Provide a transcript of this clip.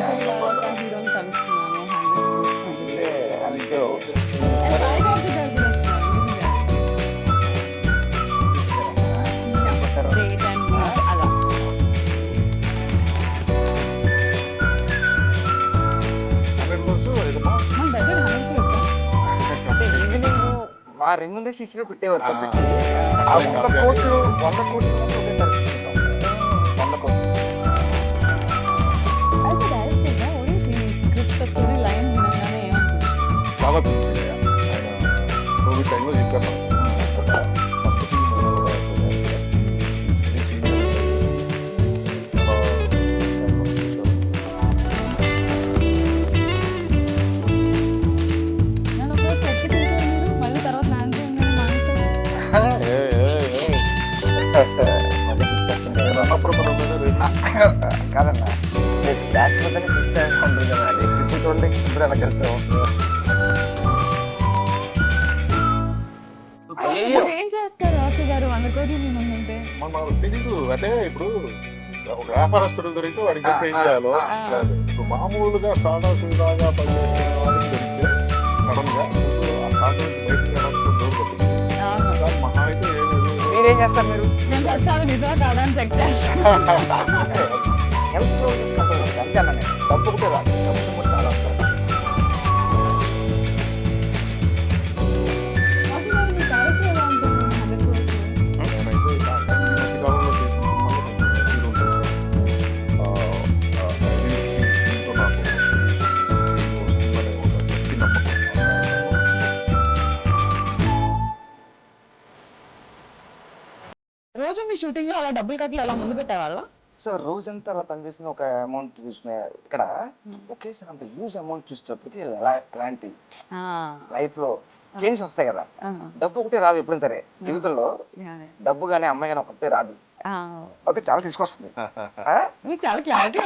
తర్వాత హీరోని కలుస్తున్నాను 100 అంటే అందుకే అండ్ సాయి గారికి గారు కూడా వచ్చినారు డేట్ అండ్ అలా మన బడ్జెట్ 100 crores అంటే ఈవినింగ్ మా రెమ్యునరేషన్ లో పెట్టేవారు తప్పించి ఆ 100 కోట్లు 100 కోట్లు ఒకేసారి చూసాం 100 కోట్లు యాజ్ అ డైరెక్టర్గా ఓన్లీ స్క్రిప్ట్ స్టోరీ లైన్ వినగానే ఏమనుకుంటున్నాను చాలా పెద్దది ఆయన కోవిడ్ టైంలో చెప్పాను ఫస్ట్ నేను ఒకరోజు చెక్కి తింటాను మీరు మళ్ళీ తర్వాత నాన్న అప్పుడు మనం కాదన్నా లేకపోతే తీసుకుంటుంది కదా అది ఇప్పుడు చూడండి ఇప్పుడు ఎలా కలుస్తాం అయ్యో ఏం చేస్తారు రాసు గారు 100 కోట్లు ఉంటే మనకు తెలీదు అంటే ఇప్పుడు ఒక వ్యాపారస్తుడు దొరికితే వాడికి తెలిసి ఏం చేయాలో కాదు. ఇప్పుడు మామూలుగా సాదా సూదాగా పనిచేసే వాళ్ళకి దొరికితే సడన్ గా ముందు ఆ కాదు బయటకు రావడానికి డోర్ కొట్టింది దాని మహా అయితే మీరేం చేస్తారు మీరు నేను ఫస్ట్ అది నిజమా కాదా అని చెక్ చేస్తాను ఎంత అంతే అన్న నేను డబ్బు ఒకటే రాదు డబ్బు కూడా చాలా వస్తుంది రాసు గారు మీ క్యారెక్టర్ ఎలా ఉంటుంది 100 crores నేనైతే ఈ మధ్యకాలంలో చేసిన సినిమాలో హీరో ఉంటాడు. దీంతో నాకు వస్తుందనే ఒక గట్టి నమ్మకం. రోజు మీ షూటింగ్ లో అలా డబ్బులు కట్టలు అలా ముందు పెట్టేవాళ్ళ సో రోజంతా అలా పనిచేసిన ఒక అమౌంట్ తీసుకునే ఇక్కడ ఒకేసారి అంత యూజ్ అమౌంట్ చూసేటప్పటికి ఎలాంటి లైఫ్ లో చేంజ్ వస్తాయి కదా డబ్బు ఒకటే రాదు ఎప్పుడైనా సరే జీవితంలో డబ్బు కానీ అమ్మాయి కానీ ఒకటే రాదు ఓకే చాలా తీసుకొస్తుంది మీకు చాలా క్లారిటీ